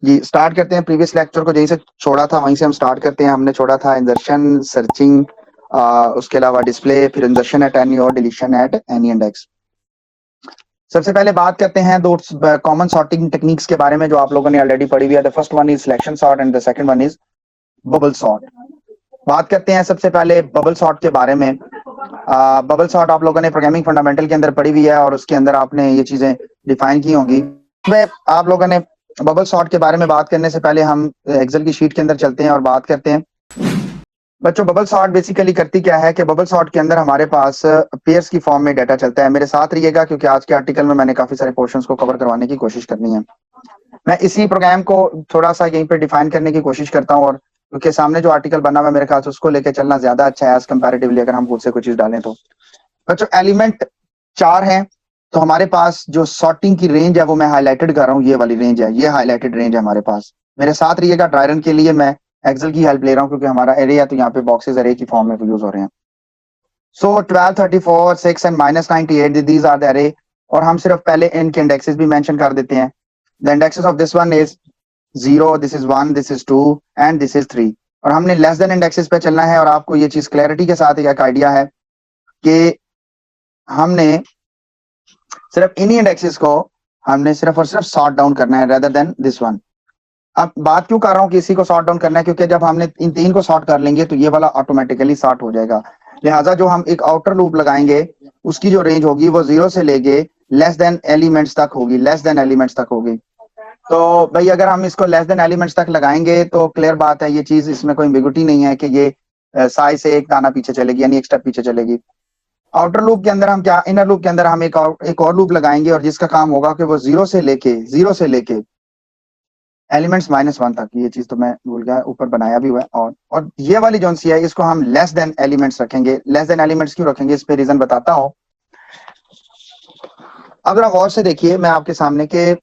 जी start करते हैं previous lecture को, जहीं से छोड़ा था वहीं से हम स्टार्ट करते हैं। हमने छोड़ा था इंजर्शन, सर्चिंग, उसके अलावा डिस्प्ले, फिर इंजर्शन एट एनी और डिलीशन एट एनी इंडेक्स। सबसे पहले बात करते हैं दो कॉमन सॉर्टिंग टेक्निक्स के बारे में जो आप लोगों ने ऑलरेडी पढ़ी हुई है। The first one is selection sort and the second one is bubble sort. बात करते हैं सबसे पहले बबल सॉर्ट के बारे में। बबल सॉर्ट आप लोगों ने प्रोग्रामिंग फंडामेंटल के अंदर पढ़ी हुई है और उसके अंदर आपने ये चीजें डिफाइन की होंगी। आप लोगों ने बबल सॉर्ट के बारे में बात करने से पहले हम एक्सेल की शीट के अंदर चलते हैं और बात करते हैं। बच्चों बबल सॉर्ट बेसिकली करती क्या है कि बबल सॉर्ट के अंदर हमारे पास पेयर्स की फॉर्म में डाटा चलता है। मेरे साथ रहिएगा क्योंकि आज के आर्टिकल में मैंने काफी सारे पोर्शंस को कवर करवाने की कोशिश करनी है। मैं इसी प्रोग्राम को थोड़ा सा यहीं पे डिफाइन करने की कोशिश करता हूँ और क्योंकि सामने जो आर्टिकल बना हुआ है मेरे ख्याल से उसको लेकर चलना ज्यादा अच्छा है एज कंपैरेटिवली अगर हम खुद से कुछ चीज डालें तो। बच्चों एलिमेंट 4 हैं, तो हमारे पास जो सॉर्टिंग की रेंज है वो मैं हाईलाइटेड कर रहा हूँ, ये वाली रेंज है, ये हाईलाइटेड रेंज है हमारे पास। मेरे साथ रहिएगा। ड्राई रन के लिए मैं एक्सेल की हेल्प ले रहा हूँ क्योंकि हमारा एरे है तो यहाँ पे बॉक्सेस एरे की फॉर्म में यूज हो रहे हैं। So 12, 34, 6 and -98 these are the array. और हम सिर्फ पहले इनके इंडेक्सेस भी मेंशन कर देते हैं। The indexes of this one is 0, this is 1, this is 2 and this is 3। और हमने लेस देन इंडेक्सेस पे चलना है और आपको ये चीज क्लैरिटी के साथ एक आइडिया है कि हमने सिर्फ इन्हीं इंडेक्सेस को हमने सिर्फ और सिर्फ सॉर्ट डाउन करना है रेदर देन दिस वन। अब बात क्यों कर रहा हूँ कि इसी को सॉर्ट डाउन करना है, क्योंकि जब हमने इन 3 को सॉर्ट कर लेंगे तो ये वाला ऑटोमेटिकली सॉर्ट हो जाएगा। लिहाजा जो हम एक आउटर लूप लगाएंगे उसकी जो रेंज होगी वो 0 से लेके लेस देन एलिमेंट्स तक होगी, लेस देन एलिमेंट्स तक होगी। तो भाई अगर हम इसको लेस देन एलिमेंट्स तक लगाएंगे तो क्लियर बात है, ये चीज इसमें कोई एम्बिगुइटी नहीं है कि ये साइज से एक दाना पीछे चलेगी, यानी एक स्टेप पीछे चलेगी। आउटर लूप के अंदर हम क्या, इनर लूप के अंदर हम एक और लूप लगाएंगे और जिसका काम होगा कि वो 0 से लेके एलिमेंट्स -1 तक। ये चीज तो मैं भूल गया, ऊपर बनाया भी हुआ है। और ये वाली जो सी है इसको हम लेस देन एलिमेंट्स रखेंगे। लेस देन एलिमेंट्स क्यों रखेंगे, इस पे रीजन बताता हूं। अगर आप गौर से देखिए मैं आपके सामने के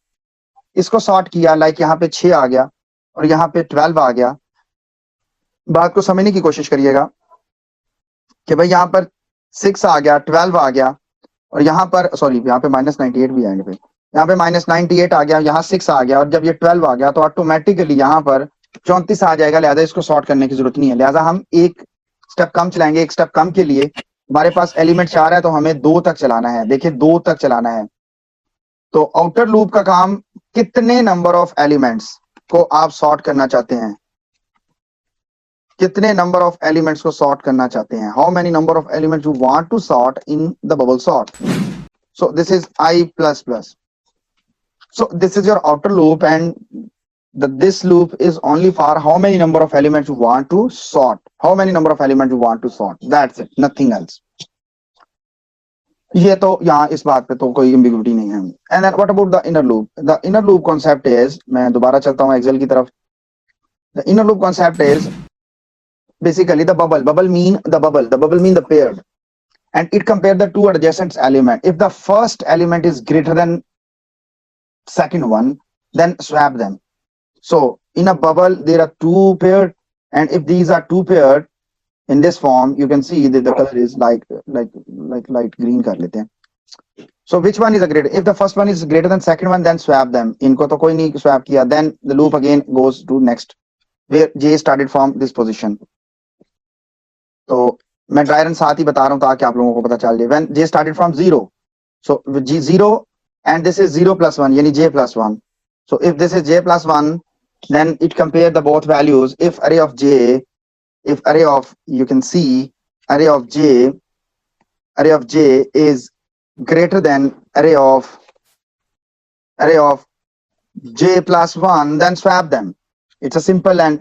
इसको सॉर्ट किया, लाइक यहाँ पे 6 आ गया और यहाँ पे 12 आ गया। बात को समझने की कोशिश करिएगा कि भाई यहाँ पर 6 आ गया, 12 आ गया और यहाँ पर सॉरी यहाँ पे -98 भी है, पे यहाँ पे -98 आ गया, यहाँ 6 आ गया और जब ये 12 आ गया तो ऑटोमेटिकली यहाँ पर 34 आ जाएगा। लिहाजा इसको सॉर्ट करने की जरूरत नहीं है। लिहाजा हम एक स्टेप कम चलाएंगे। एक स्टेप कम के लिए हमारे पास एलिमेंट 4 है तो हमें 2 तक चलाना है। देखिए 2 तक चलाना है। तो आउटर लूप का काम, कितने नंबर ऑफ एलिमेंट्स को आप सॉर्ट करना चाहते हैं, कितने नंबर ऑफ एलिमेंट्स को सॉर्ट करना चाहते हैं, how many number of elements you want to sort in the bubble sort. So this is i++। so this is your outer loop and this loop is only for how many number of elements you want to sort, how many number of elements you want to sort, that's it, nothing else। ये तो यहाँ इस बात पे तो कोई ambiguity नहीं है। And then what about the inner loop. The inner loop concept is, मैं दोबारा चलता हूँ एक्सेल की तरफ। The inner loop concept is basically the bubble mean the paired, and it compare the two adjacent element. If the first element is greater than second one, then swap them. So in a bubble there are two paired, and if these are two paired in this form, you can see that the color is like light green kar lete hain. So which one is a greater? If the first one is greater than second one, then swap them. इनको तो कोई नहीं swap किया, then the loop again goes to next where j started from this position. तो मैं dry run साथ ही बता रहा हूँ ताकि आप लोगों को पता चल जाए। When j started from 0, so g 0 and this is 0 plus 1, यानी j plus 1. So if this is j plus 1, then it compare the both values. If array of j, if array of, you can see array of j is greater than array of j plus 1, then swap them. It's a simple and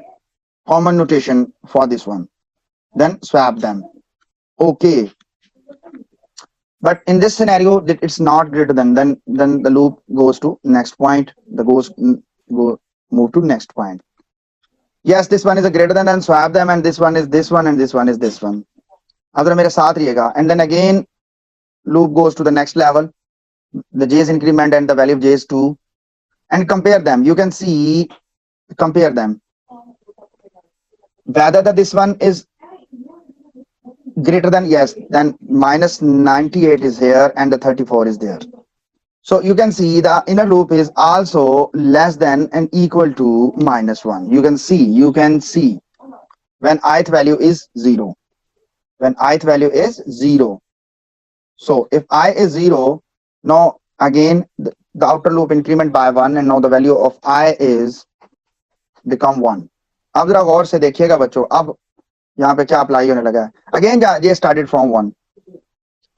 common notation for this one. Then swap them. Okay. But in this scenario, it's not greater than, then the loop goes to next point. Move to next point. Yes, this one is a greater than, then swap them, and this one is this one, and this one is this one. अब मेरे साथ रहिएगा. And then again, loop goes to the next level. The j is increment and the value of j is 2. And compare them. You can see, compare them. Whether this one is greater than, yes, then -98 is here and the 34 is there. So you can see the inner loop is also less than and equal to -1. You can see when ith value is 0. When ith value is 0. So if I is 0, now again the outer loop increment by 1 and now the value of I is become 1. अब जरा गौर से देखिएगा बच्चों, अब यहाँ पे क्या apply होने लगा है. Again ये started from 1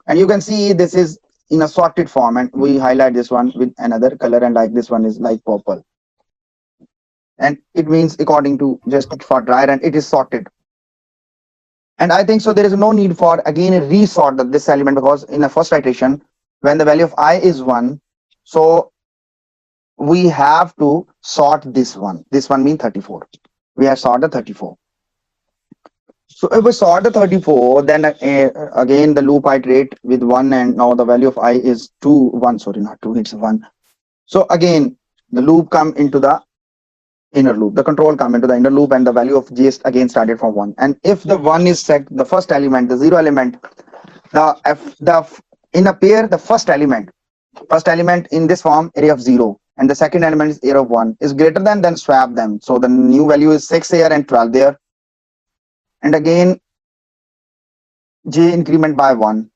and you can see this is in a sorted form and we highlight this one with another color and like this one is like purple. And it means according to just for dry run it is sorted. And I think so there is no need for again resort this element because in the first iteration when the value of I is 1, so we have to sort this one. This one means 34. We have sorted 34. So if we sort the 34, then again the loop iterate with 1 and now the value of I is 2, 1, sorry, not 2, it's 1. So again, the loop come into the inner loop, the control come into the inner loop and the value of J is again started from 1. And if the 1 is set, the first element, the 0 element, in a pair, the first element in this form, array of 0, and the second element is array of 1, is greater than, then swap them. So the new value is 6 here and 12 there. And again, J increment by 1.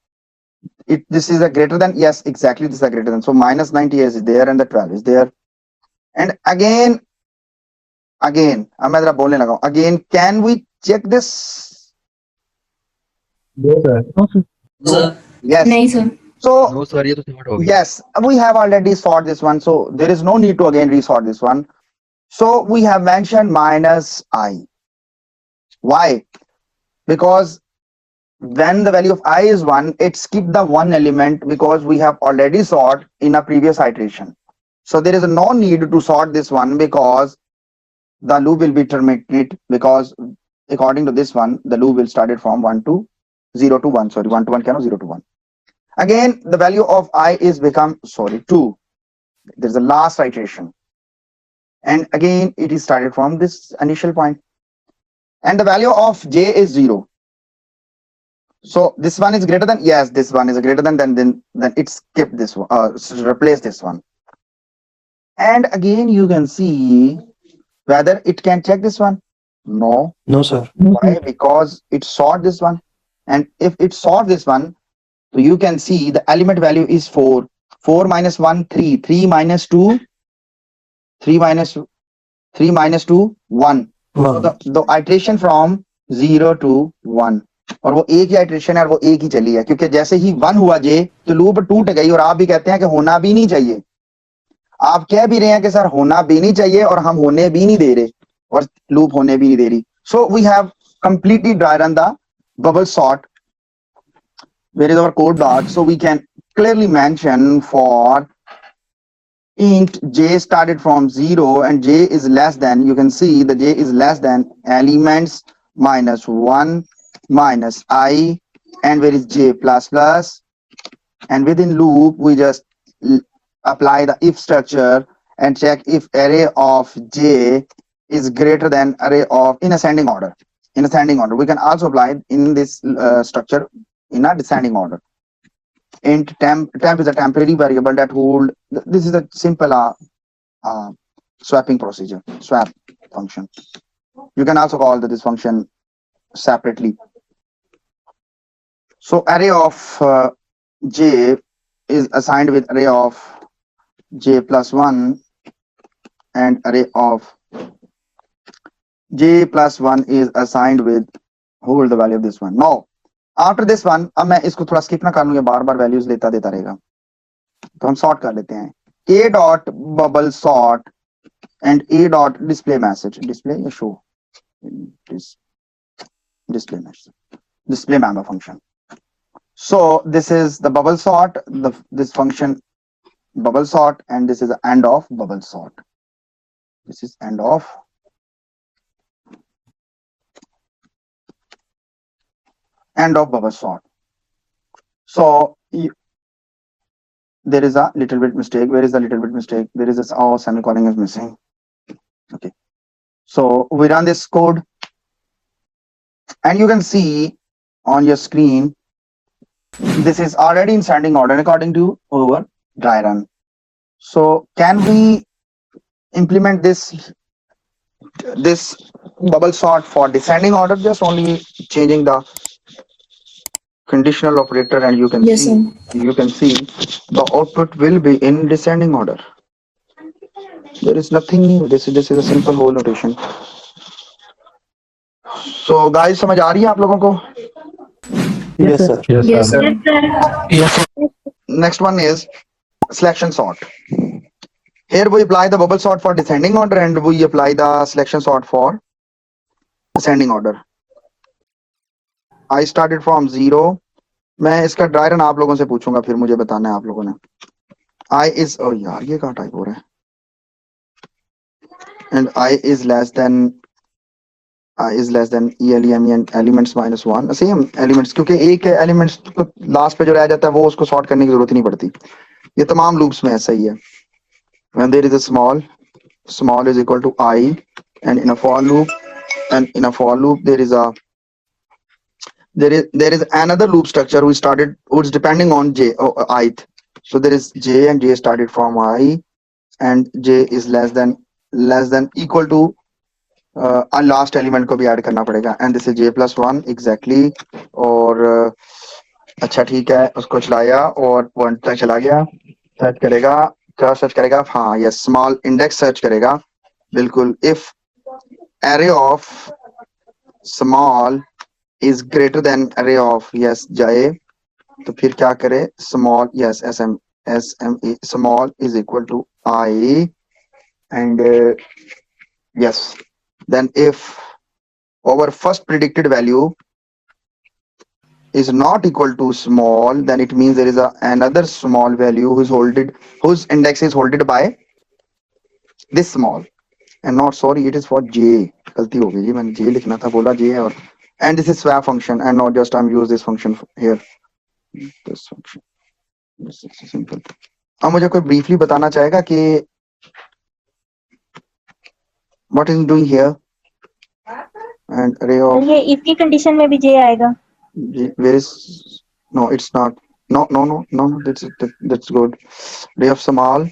This is a greater than, yes, exactly, this is a greater than. So minus 90 is there and the 12 is there. And again, again, can we check this? No, sir. Sir. Yes. नहीं sir. So No, sir, ये तो start हो गया. yes, we have already sorted this one, so there is no need to again resort this one. So we have mentioned minus I. Why? Because when the value of I is 1, it skipped the one element because we have already sort in a previous iteration. So there is no need to sort this one because the loop will be terminated, because according to this one, the loop will start it from 1 to 0 to 1. Sorry, 1 to 1 cannot 0 to 1. Again, the value of I is become, 2. There's a last iteration. And again, it is started from this initial point. And the value of J is 0. So this one is greater than, yes, this one is greater than, then it skipped this one, replace this one. And again, you can see whether it can check this one. No. No, sir. Why? Because it sort this one. And if it sort this one, so you can see the element value is 4. 4 minus 1, 3. 3 minus 2, 3 minus 2, 1. So the iteration from 0 to 1. और वो एक ही iteration है और वो एक ही चली है, क्योंकि जैसे ही 1 हुआ जे तो लूप टूट गई। और आप भी कहते हैं कि होना भी नहीं चाहिए, आप कह भी रहे हैं कि सर होना भी नहीं चाहिए और हम होने भी नहीं दे रहे और लूप होने भी नहीं दे रही। So we have completely dry run the bubble sort. Where is our code dot? So we can clearly mention for int j started from 0 and j is less than, you can see the j is less than elements minus 1 minus I, and where is j plus plus, and within loop we just apply the if structure and check if array of j is greater than array of in ascending order. In ascending order, we can also apply in this structure in a descending order. Int temp is a temporary variable that hold. This is a simple swapping procedure, swap function. You can also call this function separately. So array of j is assigned with array of j plus 1, and array of j plus 1 is assigned with hold the value of this one. Now after this one, अब मैं इसको थोड़ा skip ना कर लूँ, बार बार values देता रहेगा, तो हम sort कर लेते हैं. A dot bubble sort and A dot display message, display या show, display message, display member function. So this is the bubble sort, this function bubble sort, and this is the end of bubble sort. This is end of bubble sort. So there is a little bit mistake. Where is the little bit mistake? There is a semicolon is missing. Okay. So we run this code and you can see on your screen, this is already in ascending order according to our dry run. So can we implement this bubble sort for descending order, just only changing the conditional operator, and you can Yes, see sir. the output will be in descending order. There is nothing new. This is a simple whole notation. So guys, समझ आ रही है आप लोगों को? Yes, sir. Yes, Yes, sir. sir. Yes, sir. Next one is selection sort. Here we apply the bubble sort for descending order, and we apply the selection sort for ascending order. I started from 0. मैं इसका dry run आप लोगों से पूछूंगा, फिर मुझे बताना है आप लोगों ने. I is, oh यार ये कहाँ टाइप हो रहा है, and I is less than ELEM and elements -1, same elements, क्योंकि एक एलिमेंट्स को लास्ट पे जो रह जाता है वो उसको सॉर्ट करने की जरूरत ही नहीं पड़ती. ये तमाम लूप्स में ऐसा ही है. When there is a small is equal to I, and in a for loop there is another loop structure who's depending on j ith. So there is j, and j started from I, and j is less than equal to last element को भी add करना पड़ेगा, and this is j+1 exactly. और अच्छा ठीक है, उसको चलाया और 1 तक चला गया. सर्च करेगा, क्या सर्च करेगा? हाँ, यस, स्मॉल इंडेक्स सर्च करेगा. बिल्कुल. If array of small is greater than array of yes j, तो फिर क्या करे? Small, yes, sme small is equal to I, and yes, then if our first predicted value is not equal to small, then it means there is another small value whose index is holded by this small, and not, sorry, it is for j. गलती हो गई जी, मैंने j लिखना था, बोला j है. और and this is swap function, and not just I'm use this function here, this function. This is simple. अब मुझे कोई briefly बताना चाहेगा कि what is doing here, and array of ये इसकी कंडीशन में भी जे आएगा. where is, no, it's not, no, that's good. Array of small,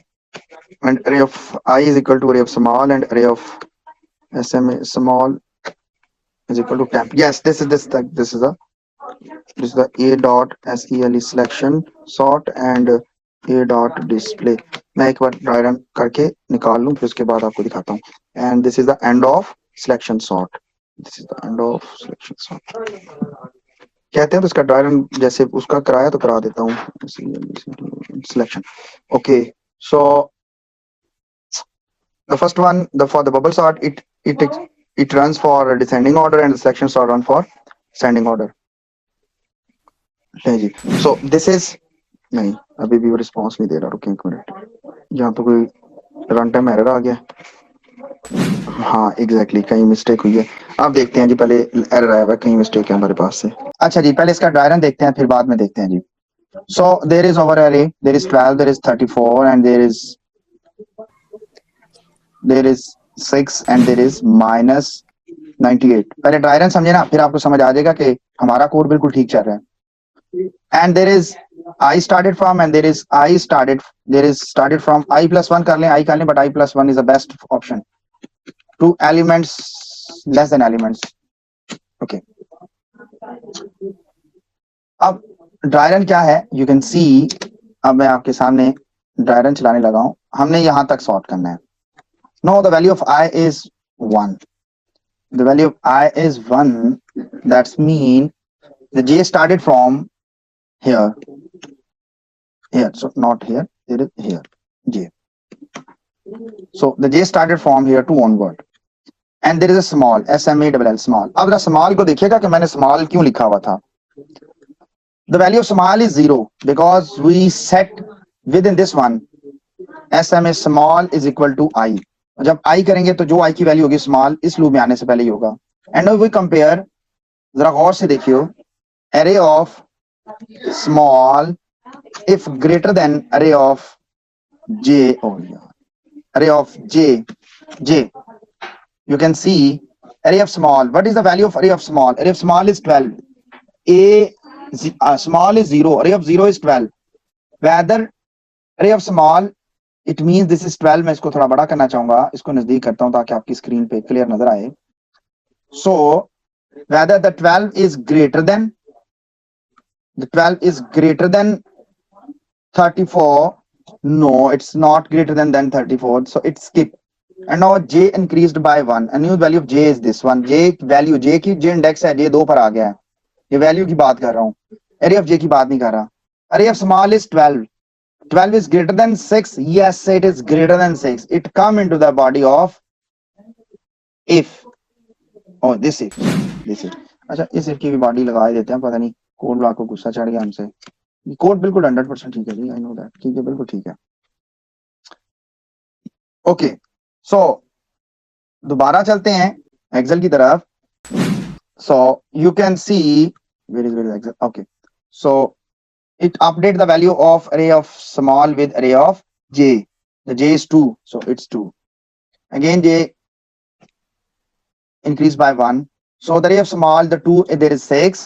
and array of I is equal to array of small, and array of SMA small is equal to temp. Yes, this is the a dot sele selection sort and a dot display. मैं एक बार dry run करके निकाल लूं, फिर उसके बाद आपको दिखाता हूँ. And this is the end of selection sort. This is the end of selection sort कहते हैं. तो इसका ड्राई रन जैसे उसका कराया तो करा देता हूँ. Selection. Okay, so the first one, for the bubble sort, it runs for descending order, and the selection sort run for ascending order. जी. So this is, नहीं, अभी भी वो रिस्पॉन्स नहीं दे रहा. रुकिए एक मिनट, यहाँ तो कोई रन टाइम एरर आ गया. हाँ एग्जैक्टली, कहीं मिस्टेक हुई है. अब देखते हैं जी, पहले एरर आया हुआ, कहीं मिस्टेक है हमारे पास से. अच्छा जी, पहले इसका ड्राई रन देखते हैं, फिर बाद में देखते हैं जी. So there is our array, there is 12, there is 34, and there is 6, and there is -98. पहले ड्राई रन समझे ना, फिर आपको समझ आ जाएगा कि हमारा कोड बिल्कुल ठीक चल रहा है. And there is I started from, and there is started from I+1 कर लें, I कर लें, but I+1 is the best option. 2 elements less than elements. Okay. अब ड्राई रन क्या है, यू कैन सी. अब मैं आपके सामने ड्राई रन चलाने लगा हूं. हमने यहां तक सॉर्ट करना है. No, the value of I is 1. The value of I is 1. That's mean the j started from here, so not here, it is here, j. So the j started from here to onward, and there is a small, SMALL small. अब the small को देखिएगा कि मैंने small क्यों लिखा हुआ था. The value of small is 0 because we set within this one SMA small is equal to I. जब I करेंगे तो जो I की वैल्यू होगी small इस लूप में आने से पहले ही होगा. And now we compare, जरा गौर से देखियो, array of small if greater than array of j, array of j, you can see array of small. What is the value of array of small? Array of small is 12. Small is 0, array of 0 is 12. Whether array of small it means this is 12। मैं इसको थोड़ा बड़ा करना चाहूंगा, इसको नजदीक करता हूं ताकि आपकी स्क्रीन पे क्लियर नजर आए। सो whether the 12 is greater than, the 12 is greater than 34. No, it's not greater than 34, so it skip. And now j increased by 1, a new value of j is this one. j value, j की j index है, j 2 पर आ गया है। ये value की बात कर रहा हूं, array of j की बात नहीं कर रहा। array of small is 12. 12 is greater than 6. Yes, it is greater than 6. It come into the body of if. Oh, this if, this if. अच्छा, इस if की भी बॉडी लगा देते हैं। पता नहीं कोड ब्लॉक को गुस्सा चढ़ गया हमसे। कोड बिल्कुल 100% ठीक है जी, आई नो दैट, ठीक है, बिल्कुल ठीक है। ओके, सो दोबारा चलते हैं एक्सेल की तरफ। So you can see where is Excel. Okay, so it update the value of array of small with array of j. The j is 2, so it's 2. Again j increased by 1. So the array of small, the 2, there is 6.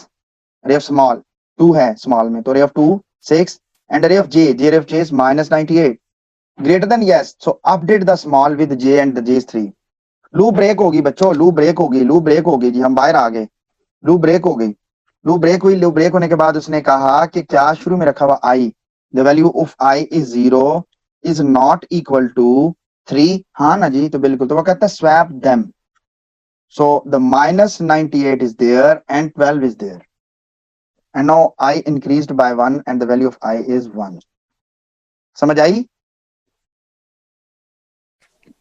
Array of small 2 है small में, तो array of 2 6, and array of j of j is minus 98. Greater than, yes, so update the small with j and the j is 3. Loop break होगी बच्चों, loop break होगी, loop break होगी जी, हम बाहर आ गए। लूप ब्रेक हो गई, लूप ब्रेक हुई। लूप ब्रेक होने के बाद उसने कहा कि क्या शुरू में रखा हुआ i, the value of i is 0 is not equal to 3। हाँ ना जी, तो बिल्कुल, तो वो कहता है swap them. So the minus 98 is there and 12 is there, and now i increased by 1 and the value of i is 1. समझ आई?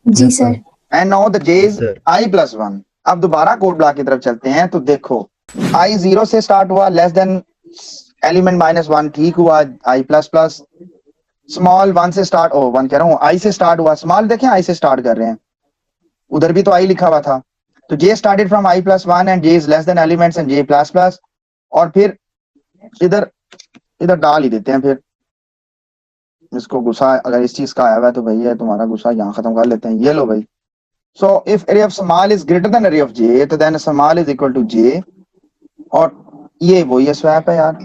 जी sir. and now the j is Sir. i plus 1. अब दोबारा कोड ब्लॉक की तरफ चलते हैं, तो देखो i 0 से स्टार्ट हुआ, लेस देन एलिमेंट -1, ठीक हुआ, i प्लस प्लस। स्मॉल 1 से स्टार्ट, ओ 1 कह रहा हूँ, i से स्टार्ट हुआ, स्मॉल देखें i से स्टार्ट कर रहे हैं, उधर भी तो i लिखा हुआ था। तो j started from i plus 1 and j is less than elements and j plus plus. और फिर इधर इधर डाल ही देते हैं। फिर इसको गुस्सा अगर इस चीज का आया हुआ है तो भैया तुम्हारा गुस्सा यहाँ खत्म कर लेते हैं। ये लो भाई, so if array of small is greater than array of j, तो then small is equal to j। और ये वो ये स्वैप है यार,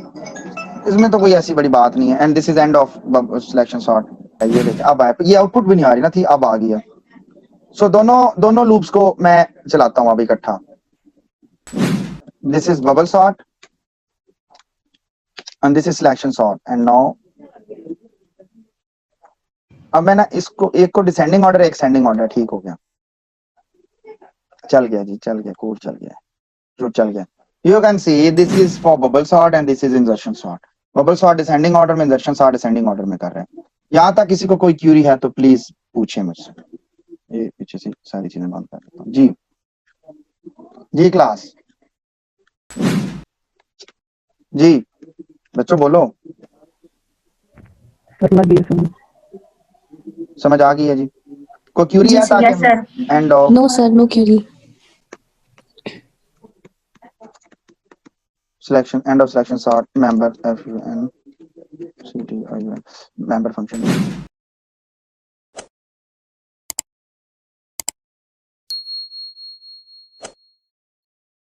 इसमें तो कोई ऐसी बड़ी बात नहीं है। And this is end of selection sort. ये देखिए अब आया, ये आउटपुट भी नहीं आ रही ना थी, अब आ गया। सो दोनों लूप्स को मैं चलाता हूँ अब इकट्ठा। This is bubble sort and this is selection sort. And now अब मैं ना इसको एक को डिसेंडिंग ऑर्डर, एक सेंडिंग ऑर्डर, ठीक हो गया, चल गया जी, चल गया, कोड चल गया, जो चल गया। You can see this is for bubble sort and this is insertion sort. Bubble sort descending order में, insertion sort ascending order में कर रहे हैं। यहाँ तक किसी को कोई क्यूरी है तो प्लीज पूछे मुझसे। ये पीछे से सारी चीजें बंद कर देता हूँ जी। जी क्लास, जी बच्चों बोलो, समझ आ गई है जी? कोई क्यूरी जी है सर। Yes sir. ताकि end of No, sir, no query. selection, end of selection sort member fun cti member function